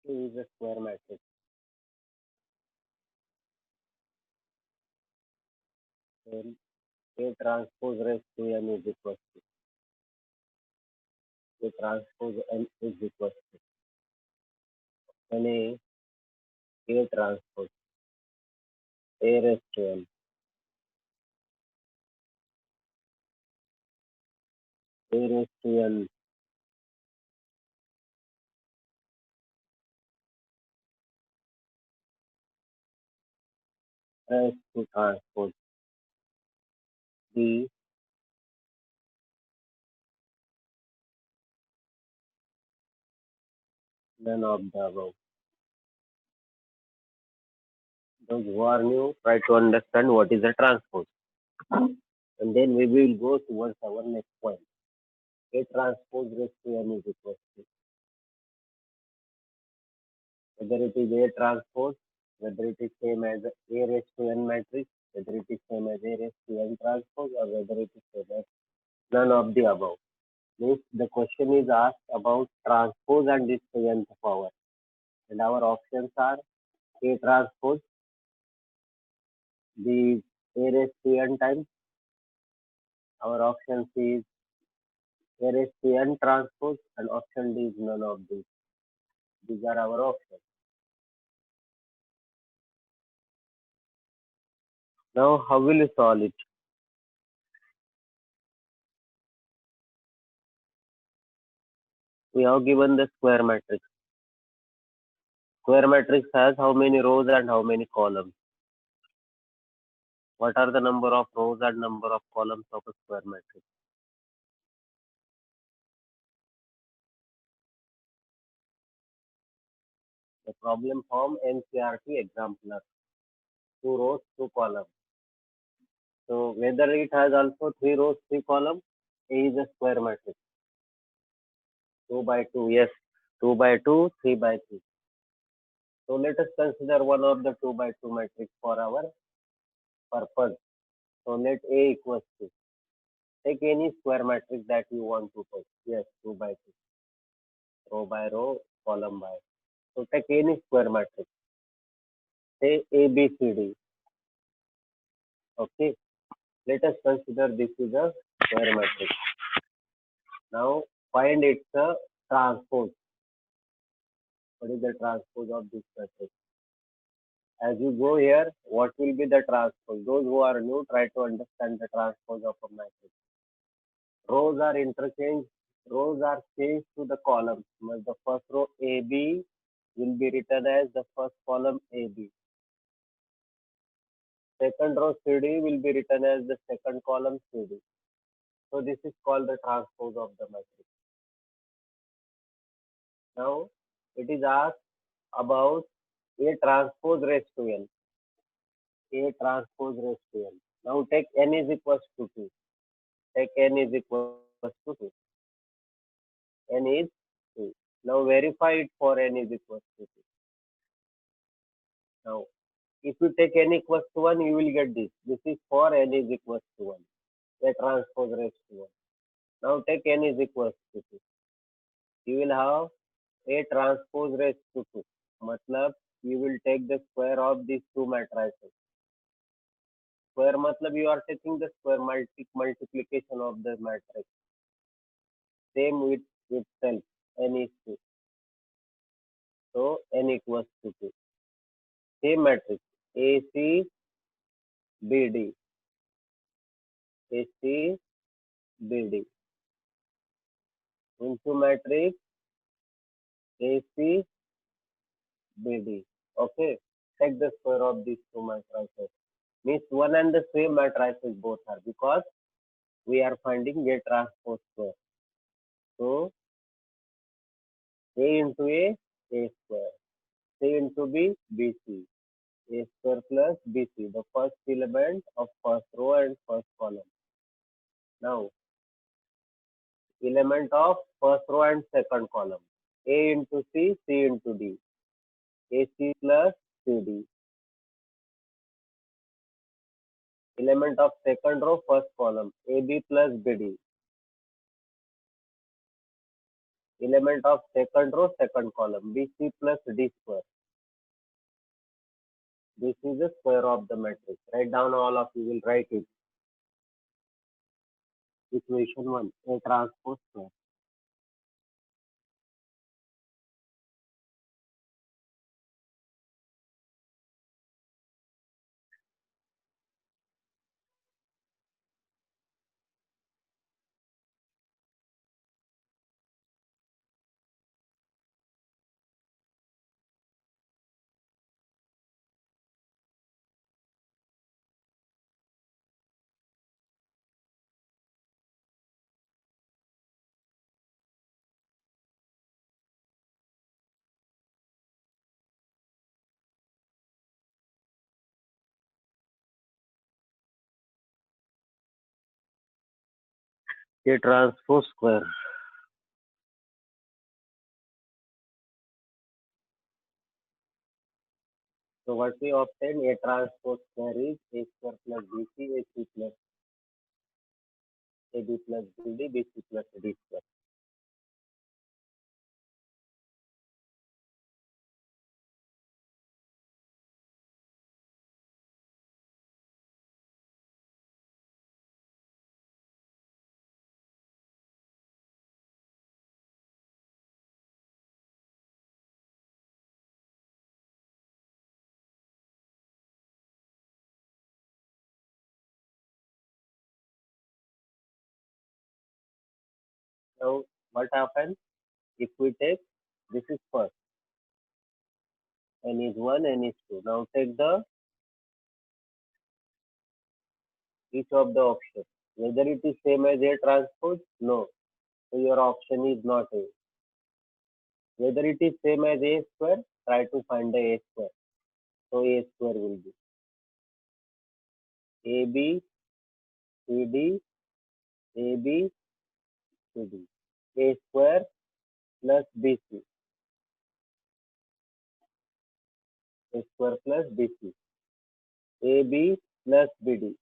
is a square matrix. Then A transpose raised to n is equal to A transpose n is equal to n A transpose A raised to n A raised to n raised to transpose B, none of the above. Those who are new try to understand what is a transpose, and then we will go towards our next point. A transpose raised to n is equal to whether it is A transpose, whether it is same as A raised to n matrix, whether it is same as A raised to n transpose, or whether it is same as none of the above. Means the question is asked about transpose and its nth power, and our options are A transpose, the A raised to n times. Our option C is A raised to n transpose, and option D is none of these. These are our options. Now, how will you solve it? We have given the square matrix. Square matrix has how many rows and how many columns? What are the number of rows and number of columns of a square matrix? The problem form NCRT example. 2 rows, 2 columns. So whether it has also 3 rows, 3 columns, A is a square matrix. 2 by 2, yes. 2 by 2, 3 by 3. So let us consider one of the 2 by 2 matrix for our purpose. So let A equals to. Take any square matrix that you want to take. Yes, 2 by 2. Row by row, column by. So take any square matrix. Say A, B, C, D. Okay. Let us consider this is a square matrix. Now find its transpose. What is the transpose of this matrix? As you go here, what will be the transpose? Those who are new try to understand the transpose of a matrix. Rows are interchanged. Rows are changed to the columns. The first row AB will be written as the first column AB. Second row CD will be written as the second column CD. So this is called the transpose of the matrix. Now it is asked about A transpose raised to n. A transpose raised to n. Now take n is equals to 2. Take n is equals to 2. N is 2. Now verify it for n is equals to 2. Now if you take n equals to 1, you will get this. This is for n is equals to 1. A transpose raised to 1. Now take n is equals to 2. You will have A transpose raised to 2. Matlab, you will take the square of these two matrices. Square matlab you are taking the square multiplication of the matrix. Same with itself, n is 2. So n equals to 2. Same matrix, AC, BD. AC, BD. Into matrix AC, BD. Okay. Take the square of these two matrices. Means one and the same matrices both are, because we are finding A transpose square. So A into A square. C into B, BC. A square plus BC, the first element of first row and first column. Now, element of first row and second column. A into C, C into D. AC plus CD. Element of second row, first column. AB plus BD. Element of second row, second column, BC plus D square. This is the square of the matrix. Write down, all of you will write it. Equation 1, A transpose square. A transpose square. So what we obtain, A transpose square is A square plus BC, AC plus AB plus BD, BC plus D square. Now what happens if we take, this is first, N is 1, N is 2. Now take the each of the options. Whether it is same as A transpose? No. So your option is not A. Whether it is same as A square, try to find the A square. So A square will be AB, CD, AB, CD. A square plus BC. A square plus BC. AB plus BD.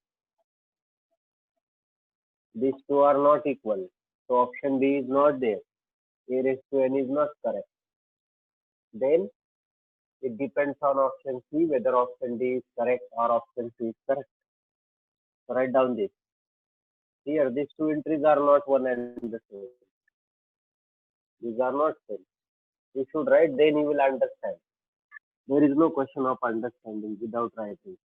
These two are not equal. So option B is not there. A raised to N is not correct. Then it depends on option C whether option D is correct or option C is correct. So write down this. Here, these two entries are not one and the same. These are not same. You should write, then you will understand. There is no question of understanding without writing.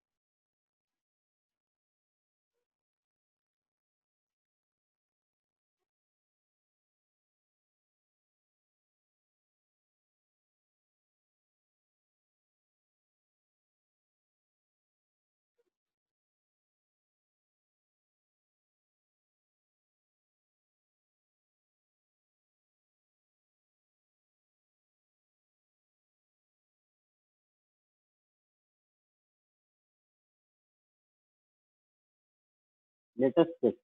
Let us check.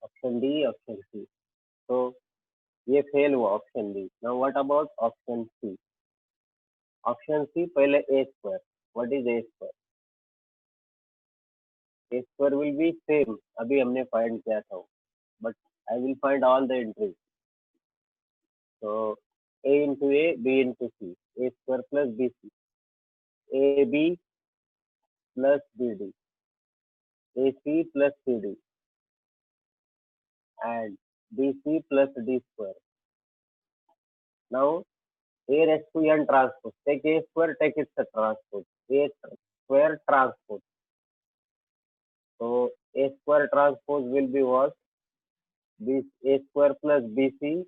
Option D, option C. So ये fail हुआ option D. Now what about option C? Option C पहले A square. What is A square? A square will be same, अभी हमने find किया था, but I will find all the entries. So A into A, B into C, A square plus BC, AB plus BD, AC plus CD, and BC plus D square. Now A raised to N transpose. Take A square, take its transpose. A square transpose. So A square transpose will be what? B A square plus BC,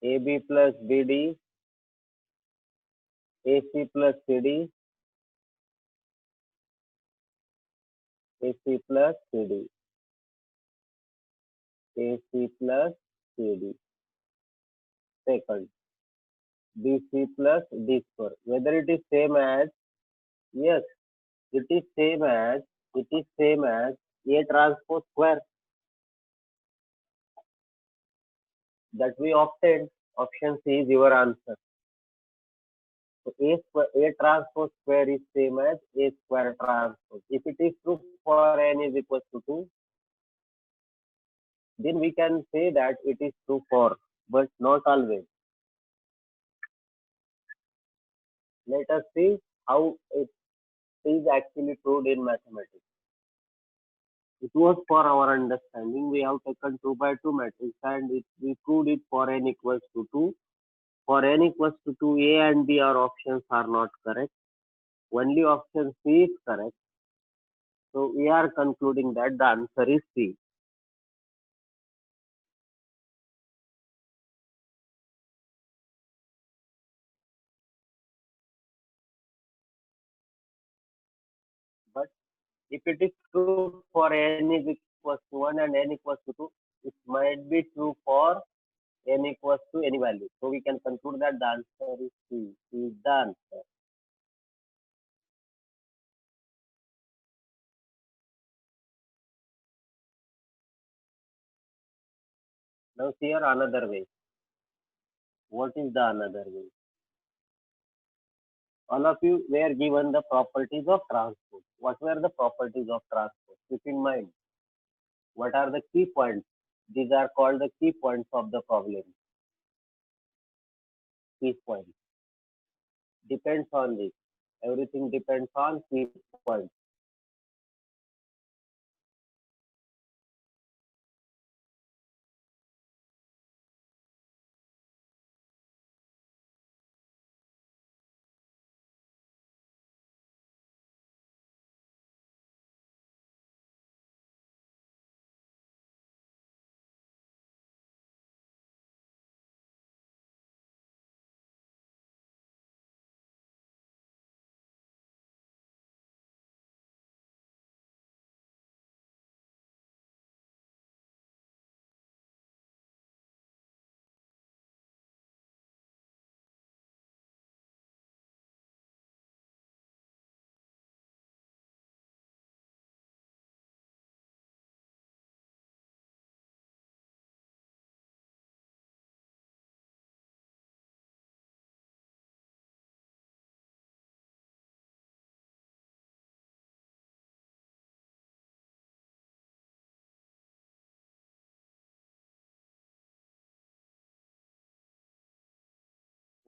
AB plus BD, AC plus CD, AC plus CD, AC plus CD. Second, BC plus D square. Whether it is same as, yes, it is same as, it is same as A transpose square that we obtained. Option C is your answer. So A square, A transpose square is same as A square transpose. If it is true for N is equal to 2, then we can say that it is true for, but not always. Let us see how it is actually proved in mathematics. It was for our understanding. We have taken 2 by 2 matrix and we proved it for n equals to 2. For n equals to 2, A and B are options are not correct. Only option C is correct. So we are concluding that the answer is C. But if it is true for n is equals to 1 and n equals to 2, it might be true for n equals to any value. So we can conclude that the answer is C. C is the answer. Now here another way. What is the another way? All of you were given the properties of transport. What were the properties of transport? Keep in mind. What are the key points? These are called the key points of the problem. Key points. Depends on this. Everything depends on key points.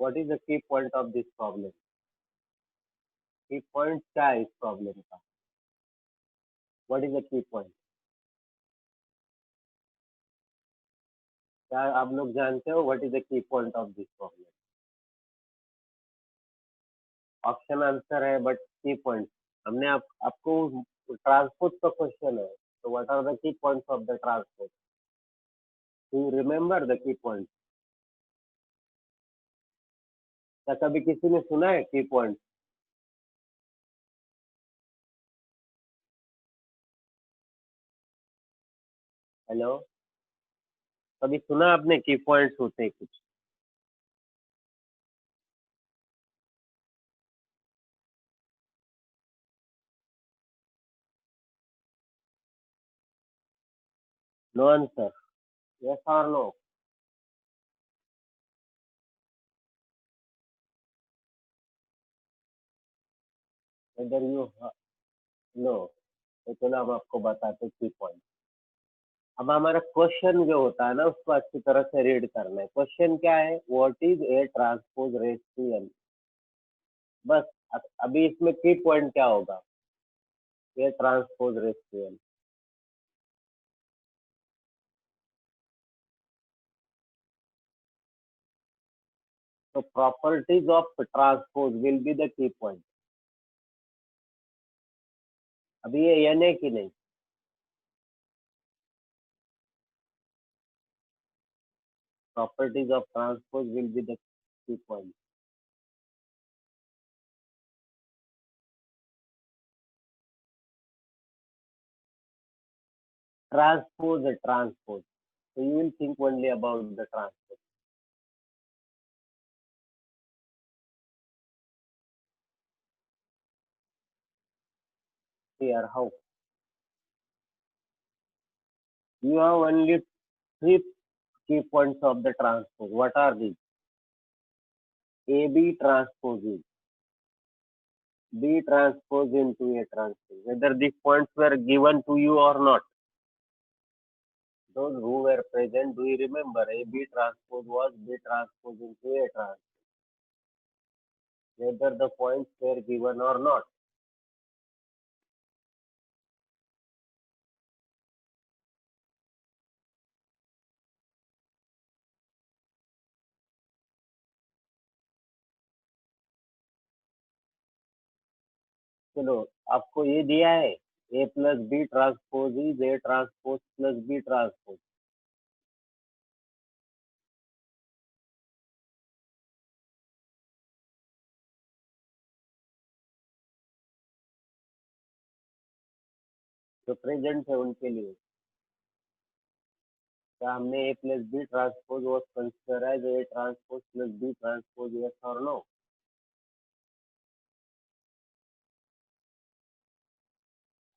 What is the key point of this problem? Key point क्या है इस problem का? What is the key point? क्या आप लोग जानते हो? What is the key point of this problem? Option answer है बट की पॉइंट हमने आपको ट्रांसपोर्ट का क्वेश्चन है तो what are the key points of the transport you remember the key point क्या कभी किसी ने सुना है की पॉइंट हेलो कभी सुना आपने की पॉइंट्स होते हैं कुछ नो आंसर यस और नो वेदर यू नो तो चलो हम आपको बताते की पॉइंट अब हमारा क्वेश्चन जो होता है ना उसको अच्छी तरह से रीड करना है क्वेश्चन क्या है what is A transpose ratio बस अभी इसमें की पॉइंट क्या होगा A transpose ratio so properties of transpose will be the key point अभी ये एन है कि नहीं properties of transpose will be the key point transpose so you will think only about the transpose here how you have only three key points of the transpose what are these AB transpose is B transpose into A transpose whether these points were given to you or not Those who were present, do you remember? A B transpose was B transpose into A transpose, whether the points were given or not. चलो, आपको ये दिया है A plus B transpose is A transpose plus B transpose. जो present है उनके लिए क्या हमने A plus B transpose was consider as A transpose plus B transpose, yes और नो?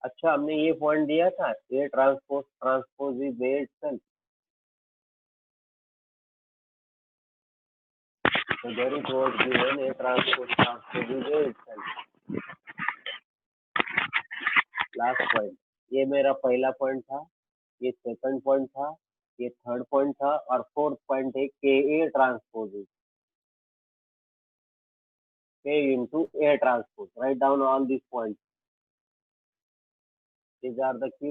अच्छा, हमने ये पॉइंट दिया था A transpose transpose is A itself. So there it was given A transpose transpose is A itself. Last point. ये मेरा पहला point था, ये सेकंड पॉइंट था, ये थर्ड पॉइंट था और फोर्थ पॉइंट है के ए ट्रांसपोज इज के into A transpose. Write down all this point. These are the key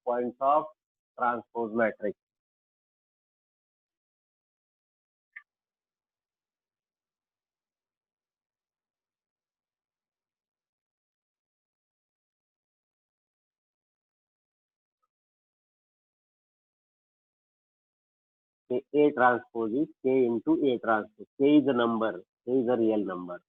points of transpose matrix. A transpose is K into A transpose. K is a number. K is a real number.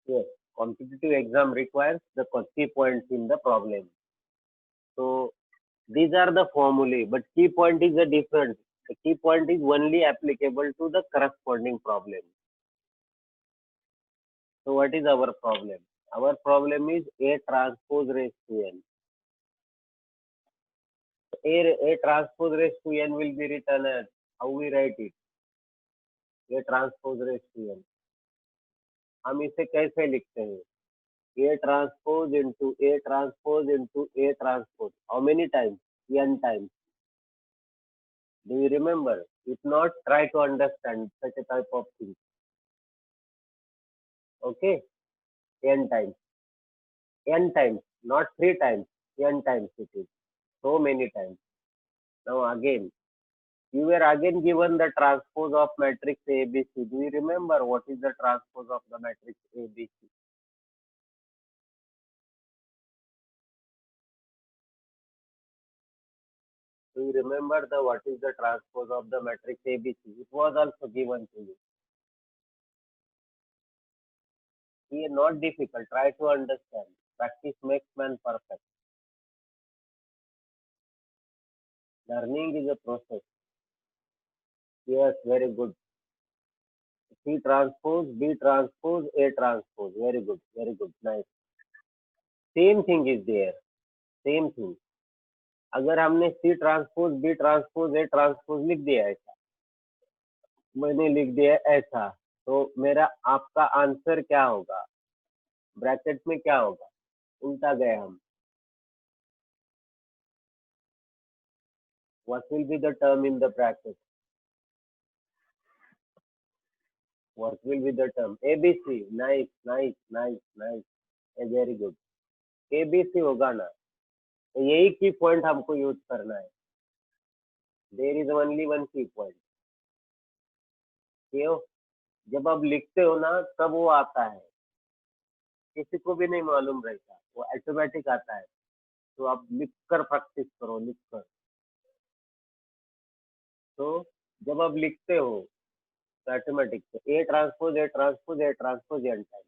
Yes, competitive exam requires the key points in the problem. So these are the formulae, but key point is a different. The key point is only applicable to the corresponding problem. So what is our problem? Our problem is A transpose raised to N. A transpose raised to N will be written as, how we write it? A transpose raised to N. हम इसे कैसे लिखते हैं? A transpose into A transpose into A transpose. How many times? N times. Do you remember? If not, try to understand such a type of thing. Okay? N times. N times, not 3 times. N times it is. So many times. Now again, you were again given the transpose of matrix ABC. Do you remember what is the transpose of the matrix ABC? Do you remember the what is the transpose of the matrix ABC? It was also given to you. Here, not difficult. Try to understand. Practice makes man perfect. Learning is a process. Yes, very good. C transpose, B transpose, A transpose. Very good, very good. Nice. Same thing is there. Same thing. अगर हमने C transpose B transpose A transpose लिख दिया ऐसा, मैंने लिख दिया ऐसा, तो मेरा आपका आंसर क्या होगा? ब्रैकेट में क्या होगा? उल्टा गए हम. What will be the term in the bracket? What will be the term? ABC. Nice, nice, nice, nice. Very good. ABC होगा ना. तो यही की पॉइंट हमको यूज करना है. देयर इज ओनली वन की पॉइंट. क्यों? जब आप लिखते हो ना तब वो आता है, किसी को भी नहीं मालूम रहता, वो ऑटोमेटिक आता है. तो आप लिख कर प्रैक्टिस करो, लिख कर. तो जब आप लिखते हो तो automatic A transpose A transpose A transpose n time.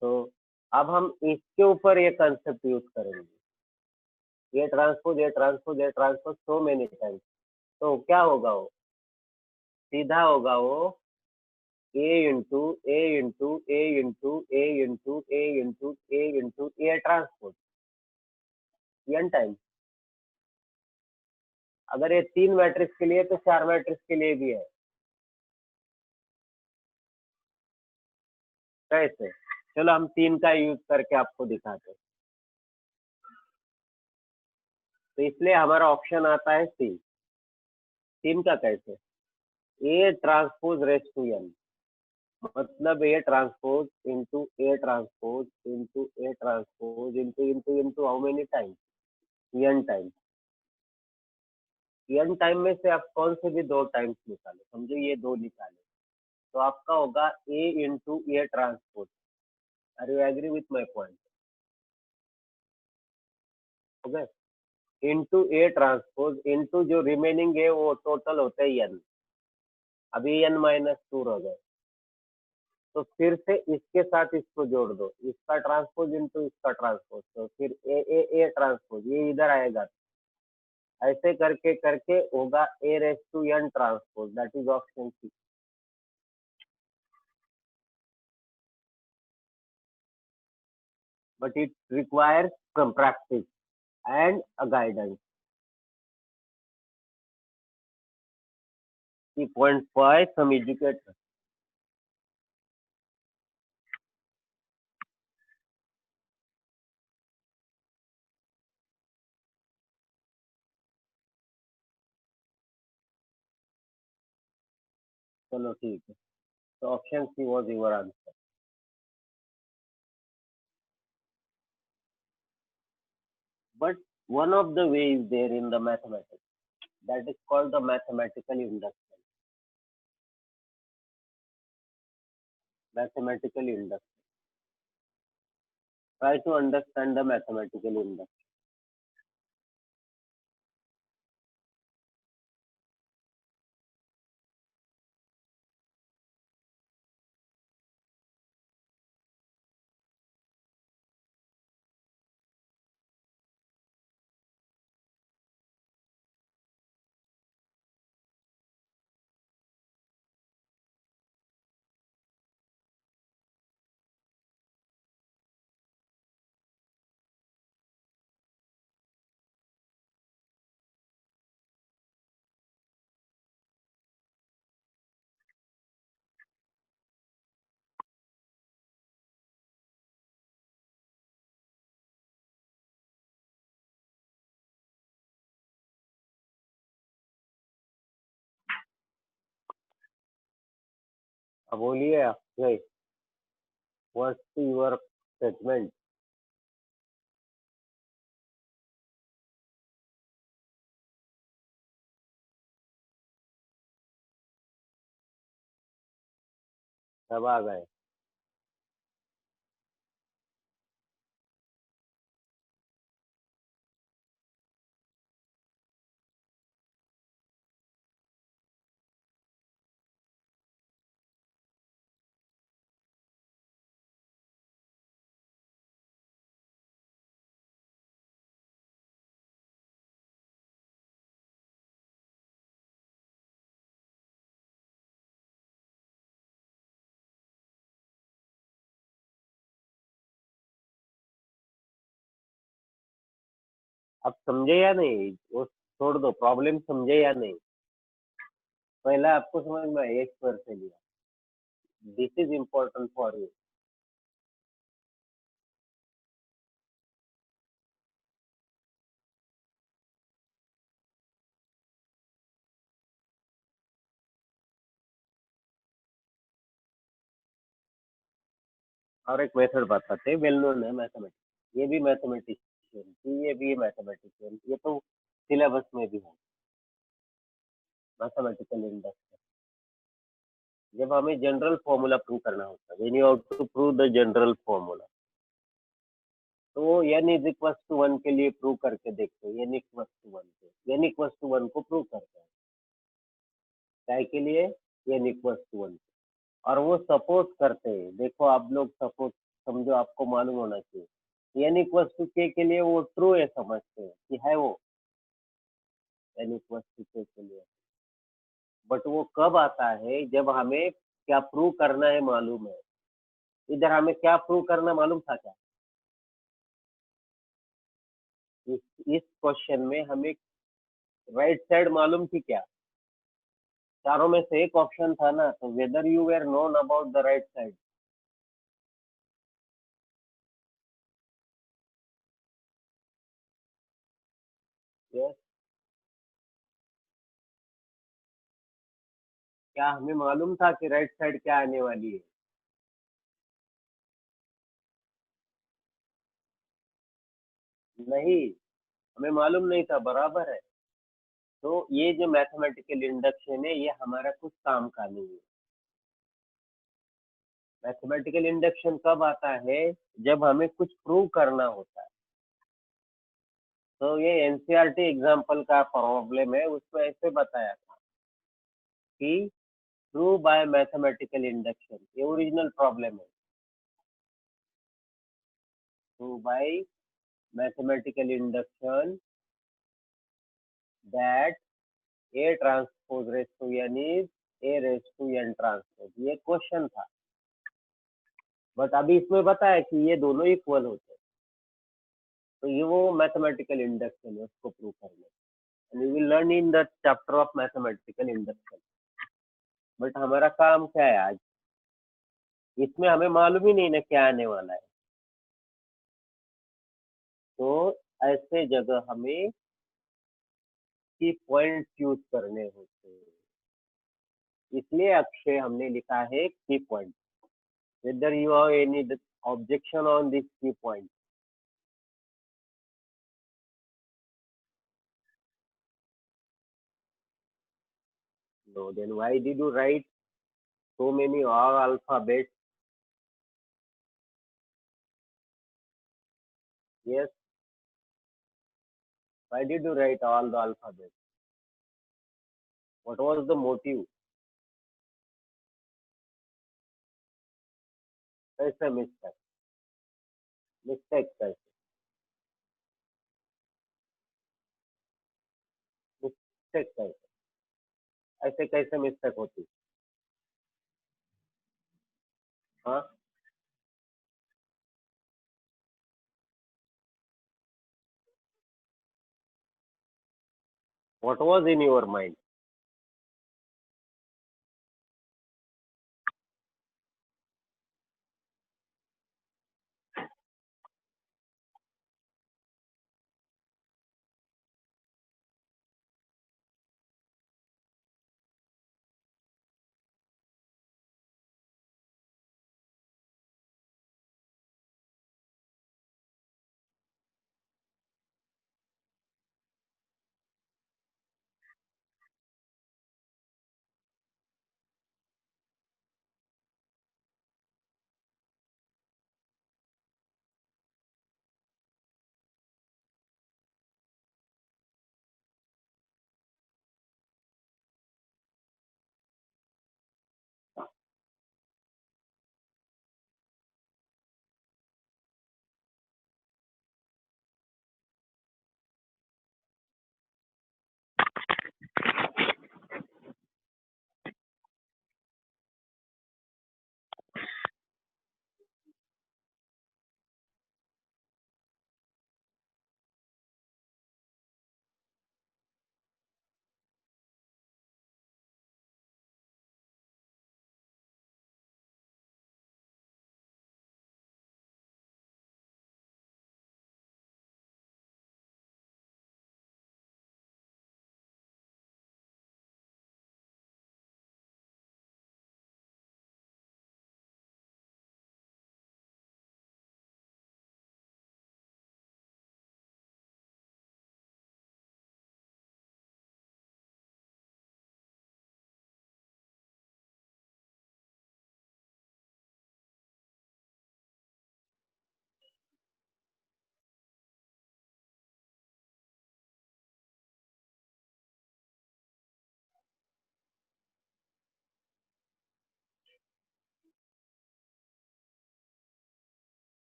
तो अब हम इसके ऊपर ये कंसेप्ट यूज करेंगे, ये ट्रांसपोज सो मेनी टाइम्स। तो क्या होगा, वो सीधा होगा, वो A ट्रांसपोज n टाइम। अगर ये 3 मैट्रिक्स के लिए तो 4 मैट्रिक्स के लिए भी है। कैसे? चलो हम 3 का यूज करके आपको दिखाते हैं। तो इसलिए हमारा ऑप्शन आता है सी। 3 का कैसे? A transpose raise to N, मतलब A transpose into A transpose into A transpose into into into how many time? N time. N time में से आप कौन से भी 2 टाइम्स निकालो, समझो ये 2 निकाले, तो आपका होगा A into A transpose. Are you agree with my point? Okay, into A transpose into जो रिमेनिंग है वो टोटल होता है एन। अभी n-2 रह गए, तो फिर से इसके साथ इसको जोड़ दो, इसका ट्रांसपोज इंटू इसका ट्रांसपोज, तो फिर ए ट्रांसपोज ये इधर आएगा। ऐसे करके करके होगा A raise to N transpose, that is option C. But it requires some practice and a guidance. Key point 5, some educator. चलो ठीक है, तो option C was your answer. But one of the ways there in the mathematics, that is called the mathematical induction. Mathematical induction. Try to understand the mathematical induction. अब बोलिए Akshay, what's your statement? सब आ गए? अब समझे या नहीं? वो छोड़ दो, प्रॉब्लम समझे या नहीं? पहला आपको समझ में आया, एक स्क्वायर से लिया। This is important for you. और एक मेथड बताते हैं, वेल नोन है मैथमेटिक्स, ये भी मैथमेटिशियन थी, ये भी मैथमेटिशियन, ये तो सिलेबस में भी है। मैथमेटिकल इंडक्शन, जब हमें जनरल फॉर्मूला प्रूव करना होता है, when you have to prove the general formula, तो वो n इज इक्वल टू 1 के लिए प्रूव करके देखते हैं। n इक्वल टू 1 पे, n इक्वल टू 1 को प्रूव करते हैं, क्या के लिए? n equal to 1। और वो सपोर्ट करते हैं, देखो आप लोग, सपोर्ट समझो आपको मालूम होना चाहिए। एन इक्वल्स टू के लिए वो ट्रू है समझते हैं कि है वो एन इक्वल्स टू के लिए, बट वो कब आता है जब हमें क्या प्रूव करना है मालूम है। इधर हमें क्या प्रूव करना मालूम था क्या? इस क्वेश्चन में हमें राइट साइड मालूम थी क्या? चारों में से एक ऑप्शन था ना, तो whether you were known about the right side. Yes, क्या हमें मालूम था कि राइट साइड क्या आने वाली है? नहीं, हमें मालूम नहीं था, बराबर है। तो ये जो मैथमेटिकल इंडक्शन है ये हमारा कुछ काम का नहीं है। मैथमेटिकल इंडक्शन कब आता है? जब हमें कुछ प्रूव करना होता है। तो ये एनसीईआरटी एग्जाम्पल का प्रॉब्लम है, उसमें ऐसे बताया था कि प्रूव बाय मैथमेटिकल इंडक्शन, ये ओरिजिनल प्रॉब्लम है। Prove by mathematical induction that A transpose raise to n is A raise to N transpose, ये क्वेश्चन था। बट अभी इसमें बताया कि ये दोनों इक्वल होते हैं, तो ये वो मैथमेटिकल इंडक्शन है, उसको प्रूव करना है। We will learn in the chapter of mathematical induction. But हमारा काम क्या है आज? इसमें हमें मालूम ही नहीं ना क्या आने वाला है। तो ऐसे जगह हमें की पॉइंट चूज करने होते हैं, इसलिए अक्षय हमने लिखा है की point. Whether you have any objection on this की point? No, then why did you write so many all alphabets? Yes, why did you write all the alphabets? What was the motive? कैसे mistake? Mistake कैसे? Mistake कैसे? ऐसे कैसे mistake होती? हाँ, what was in your mind?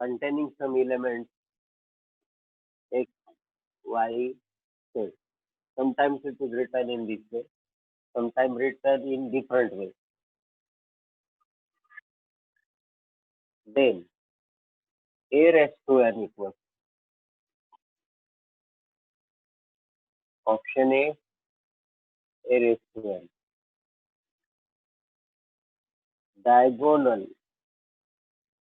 containing some elements x, y, z. Sometimes it is written in this way, sometimes written in different way. Then a raised to n equals option A raised to n. Diagonal